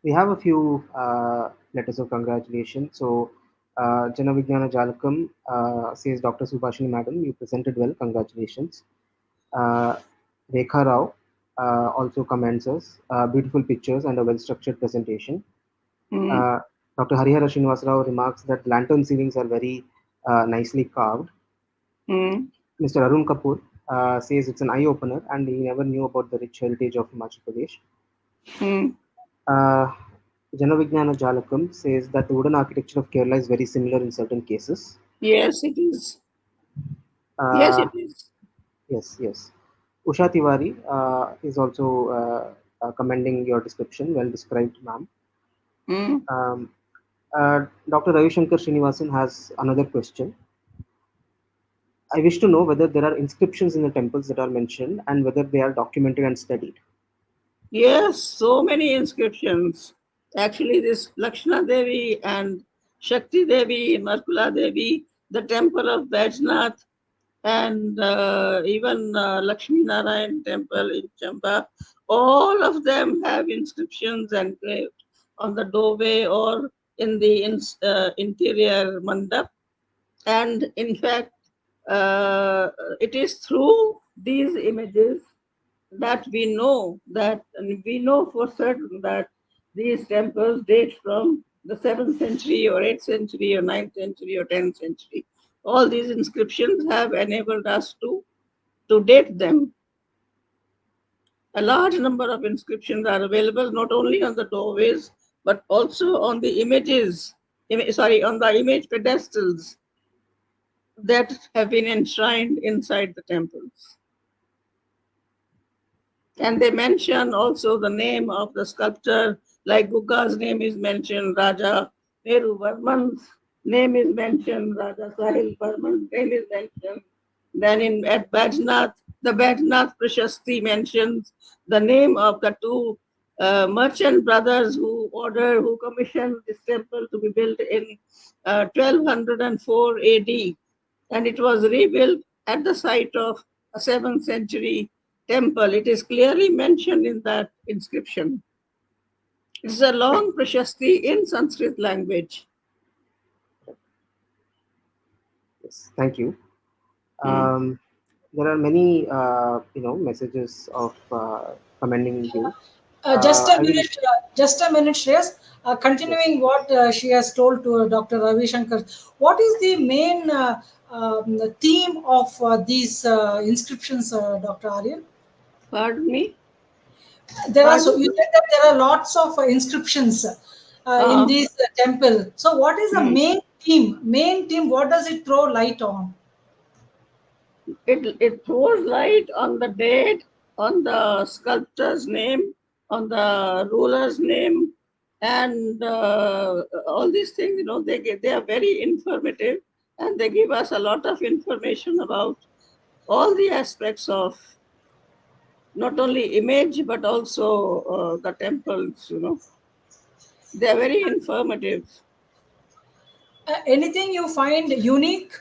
We have a few letters of congratulations. So, Janavignana Jalakam says, Dr. Subhashini Madam, you presented well. Congratulations. Uh, Rekha Rao also commends us. Beautiful pictures and a well structured presentation. Mm, Uh, Dr. Harihara Srinivas Rao remarks that lantern ceilings are very nicely carved. mm, Mr. Arun Kapoor says it's an eye opener and he never knew about the rich heritage of Himachal Pradesh. mm. Uh, Janavignana Jalakam says that the wooden architecture of Kerala is very similar in certain cases. Yes, it is. Yes, Uh, it is. yes, yes. Usha Tiwari is also commending your description, well described, ma'am. Mm. Um, Dr. Ravi Shankar Srinivasan has another question. I wish to know whether there are inscriptions in the temples that are mentioned and whether they are documented and studied. Yes, so many inscriptions. Actually, this Lakshana Devi and Shakti Devi, Markula Devi, the temple of Bajnath, and even Lakshmi Narayan temple in Chamba, all of them have inscriptions engraved on the doorway or in the interior mandap. And in fact, uh, it is through these images that we know for certain that these temples date from the 7th century or 8th century or 9th century or 10th century. All these inscriptions have enabled us to date them. A large number of inscriptions are available not only on the doorways but also on the on the image pedestals that have been enshrined inside the temples. And they mention also the name of the sculptor, like Gugga's name is mentioned, Raja Nehru Varman's name is mentioned, Raja Sahil Varman's name is mentioned. Then at Bajnath, the Bajnath Prashasti mentions the name of the two merchant brothers who commissioned this temple to be built in 1204 AD, and it was rebuilt at the site of a 7th century temple. It is clearly mentioned in that inscription. It's a long prashasti in Sanskrit language. Yes, thank you. Hmm. There are many, messages of commending you. Just a I will. minute, Shreyas. Yes. Continuing what she has told to Dr. Ravi Shankar, what is the main theme of these inscriptions, Dr. Aryan? Pardon me? There are, so Pardon you me? said that there are lots of inscriptions in Uh, this temple. So, what is the hmm. main theme? Main theme, what does it throw light on? It throws light on the date, on the sculptor's name, on the ruler's name, and all these things. They are very informative, and they give us a lot of information about all the aspects of not only image but also the temples. They are very informative. Anything you find unique,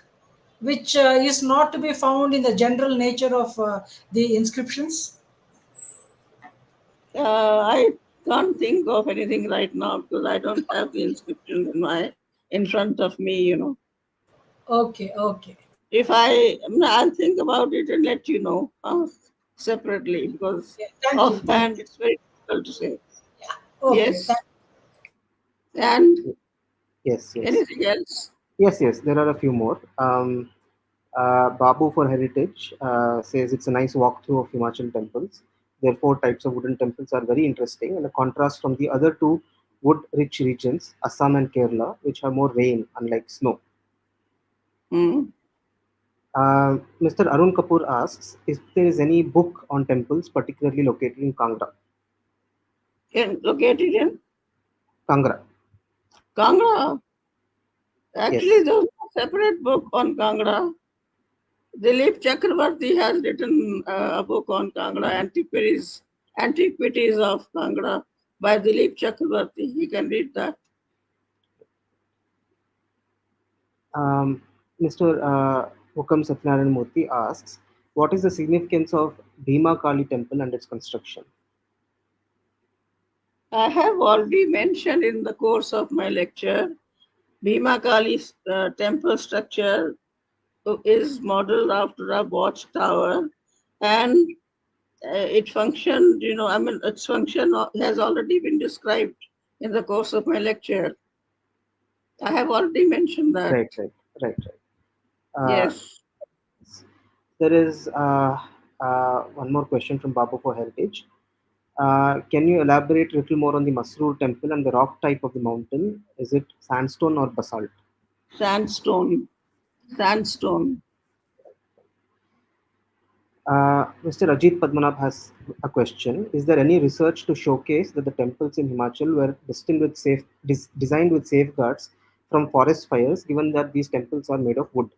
which is not to be found in the general nature of the inscriptions? I can't think of anything right now because I don't have the inscription in front of me. Okay, okay. I'll think about it and let you know separately because Yeah, thank you, thank offhand you. it's very difficult to say. Yeah, okay. Yes, and Yes, yes. anything else? Yes, yes, there are a few more. Babu for Heritage says it's a nice walkthrough of Himachal temples. Their four types of wooden temples are very interesting and a contrast from the other two wood-rich regions, Assam and Kerala, which have more rain, unlike snow. Hmm. Mr. Arun Kapoor asks if there is any book on temples, particularly located in Kangra. Located in Kangra, Kangra. Actually, yes. there's a separate book on Kangra. Dilip Chakravarti has written a book on Kangra, Antiquities of Kangra by Dilip Chakravarti. You can read that. Um, Mr. Hukam Satyanarayan Murthy asks, what is the significance of Bhima Kali temple and its construction? I have already mentioned in the course of my lecture, Bhima Kali's temple structure is modeled after a watchtower, and it functioned, its function has already been described in the course of my lecture. I have already mentioned that. Right, right, right, right. Uh, Yes. there is one more question from Babu for Heritage. Can you elaborate a little more on the Masroor temple and the rock type of the mountain? Is it sandstone or basalt? Sandstone. Sandstone. Mr. Ajit Padmanabh has a question. Is there any research to showcase that the temples in Himachal were designed with safeguards from forest fires, given that these temples are made of wood?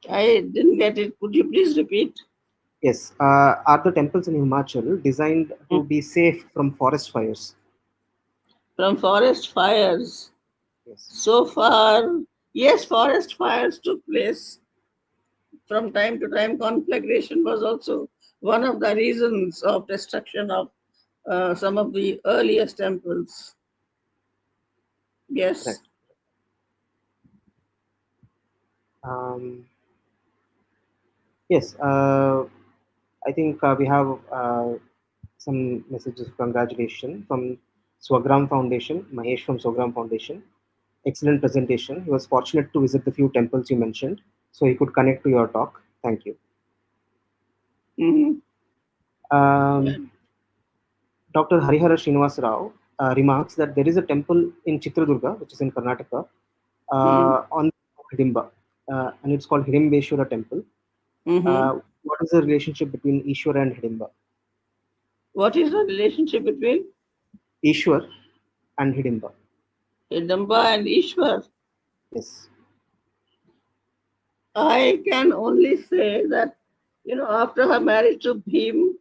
I didn't get it. Could you please repeat? Yes. Are the temples in Himachal designed to be safe from forest fires? From forest fires. Yes. So far, yes, forest fires took place from time to time. Conflagration was also one of the reasons of destruction of some of the earliest temples. Right. Yes. Um, yes. I think we have some messages of congratulations from Swagram Foundation, Mahesh from Swagram Foundation. Excellent presentation. He was fortunate to visit the few temples you mentioned, so he could connect to your talk. Thank you. Mm-hmm. Um, Dr. Harihara Srinivas Rao remarks that there is a temple in Chitradurga, which is in Karnataka, on Hidimba, and it's called Hidimbeshwara Temple. Mm-hmm. What is the relationship between Ishwara and Hidimba? What is the relationship between Ishwar and Hidimba. Hidamba and Ishwar? Yes. I can only say that, after her marriage to Bhim,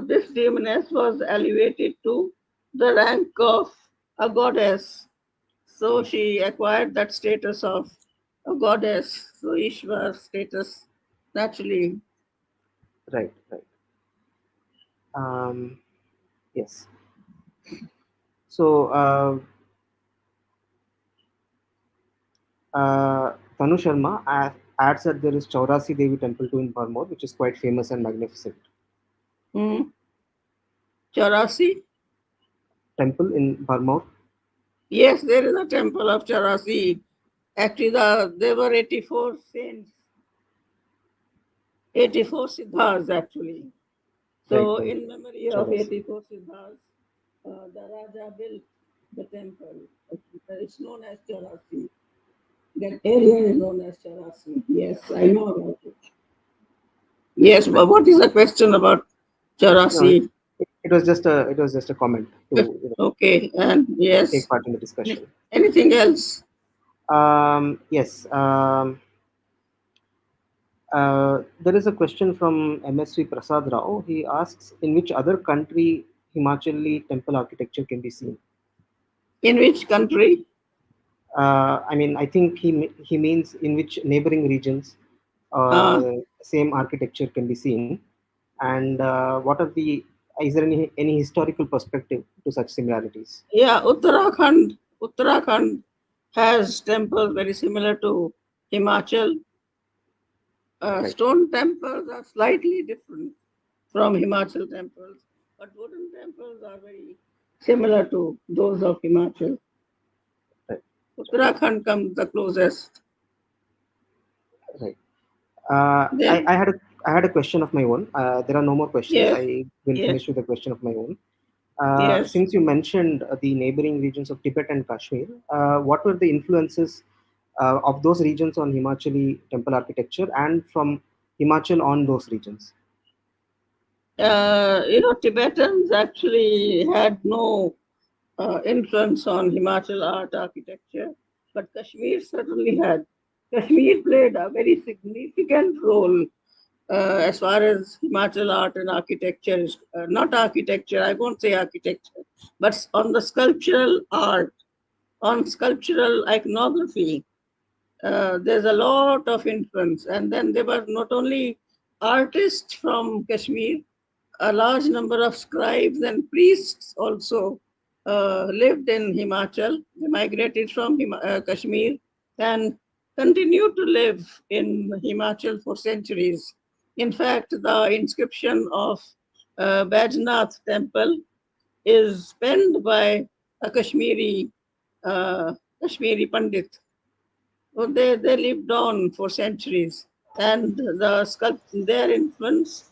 this demoness was elevated to the rank of a goddess. So she acquired that status of a goddess. So Ishwar status naturally. Right, right. Um, yes. So, Tanu Sharma adds that there is Chaurasi Devi temple too in Parmore, which is quite famous and magnificent. Hmm. Charasi? Temple in Parmore. Yes, there is a temple of Charasi. Actually, there were 84 saints, 84 siddhas actually. Right, So, right. in memory of Chaurasi. 84 siddhas, the Raja built the temple. It's known as Charasi. That area is known as Charasi. Yes, I know about it. Yes, but Right. what is the question about No, it, Charasi? it was just a comment to Okay, and take yes, part in the discussion. anything else? Yes. There is a question from MSV Prasad Rao. He asks, in which other country Himachali temple architecture can be seen? In which country? I mean, I think he means in which neighboring regions Uh, same architecture can be seen, and what are the is there any historical perspective to such similarities? yeah, Uttarakhand. Uttarakhand has temples very similar to Himachal. Right, Stone temples are slightly different from Himachal temples, but wooden temples are very similar to those of Himachal. right, Uttarakhand comes the closest. right. Then, I had a question of my own. There are no more questions. yes, I will yes, finish with a question of my own. yes. Since you mentioned the neighboring regions of Tibet and Kashmir, what were the influences of those regions on Himachali temple architecture and from Himachal on those regions? Tibetans actually had no influence on Himachal art architecture, but Kashmir certainly had. Kashmir played a very significant role as far as Himachal art and architecture is not architecture, I won't say architecture, but on the sculptural art, on sculptural iconography, there's a lot of influence. And then there were not only artists from Kashmir, a large number of scribes and priests also lived in Himachal. They migrated from Kashmir and continued to live in Himachal for centuries. In fact, the inscription of Bajnath temple is penned by a Kashmiri Pandit. Well, they lived on for centuries, and their influence,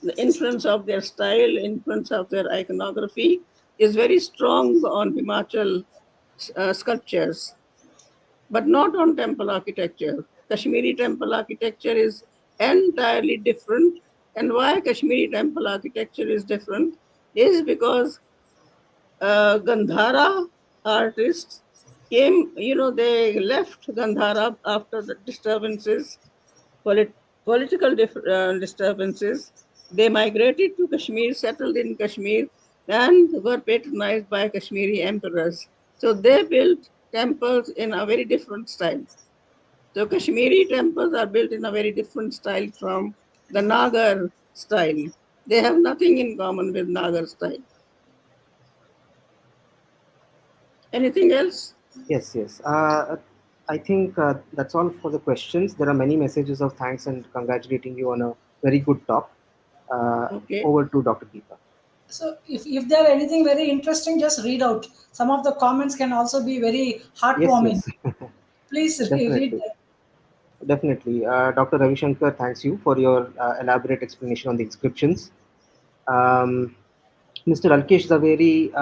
the influence of their style, influence of their iconography, is very strong on Himachal sculptures, but not on temple architecture. Kashmiri temple architecture is entirely different, and why Kashmiri temple architecture is different is because Gandhara artists came, they left Gandhara after the disturbances, polit- political disturbances. They migrated to Kashmir, settled in Kashmir, and were patronized by Kashmiri emperors. So they built temples in a very different style. So Kashmiri temples are built in a very different style from the Nagar style. They have nothing in common with Nagar style. Anything else? Yes, yes. I think that's all for the questions. There are many messages of thanks and congratulating you on a very good talk. Okay. Over to Dr. Geeta. So if there are anything very interesting, just read out. Some of the comments can also be very Yes, heartwarming. yes, Please read definitely. them. Definitely. Dr. Ravi Shankar, thanks you for your elaborate explanation on the inscriptions. Um, Mr. Alkesh Zaveri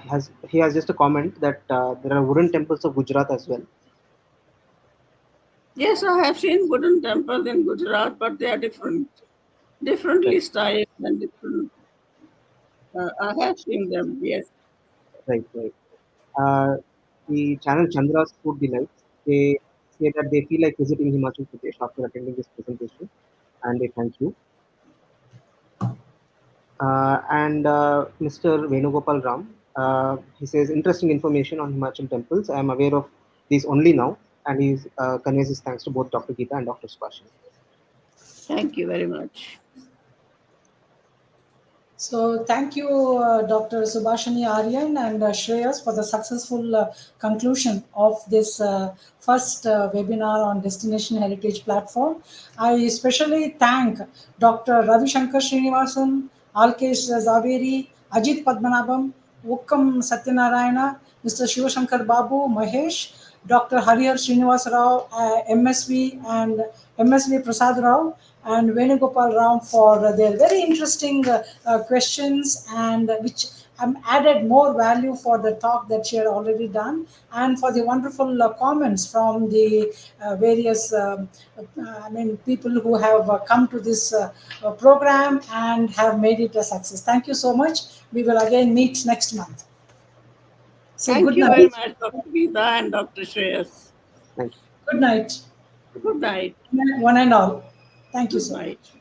has just a comment that there are wooden temples of Gujarat as well. Yes, I have seen wooden temples in Gujarat, but they are different, differently Right, styled and different. I have seen them. Yes. right, right. Uh, the channel Chandra's Food Delights, they say that they feel like visiting Himachal Pradesh after attending this presentation, and they thank you. And Mr. Venugopal Ram, he says interesting information on Himachal temples. I am aware of these only now, and he conveys his thanks to both Dr. Geeta and Dr. Subhasini. Thank you very much. So thank you, Dr. Subhashini Aryan and Shreyas for the successful conclusion of this first webinar on Destination Heritage Platform. I especially thank Dr. Ravi Shankar Srinivasan, Alkesh Zaveri, Ajit Padmanabham, Ukkam Satyanarayana, Mr. Shivashankar Babu, Mahesh, Dr. Harihar Srinivas Rao, MSV, and MSV Prasad Rao, and Venugopal Rao for their very interesting questions, and which added more value for the talk that she had already done, and for the wonderful comments from the various people who have come to this program and have made it a success. Thank you so much. We will again meet next month. So Thank good you very night. much, Dr. Geeta and Dr. Shreyas. Thank you. Good night, Good night. one and all. Thank you Good so night. much.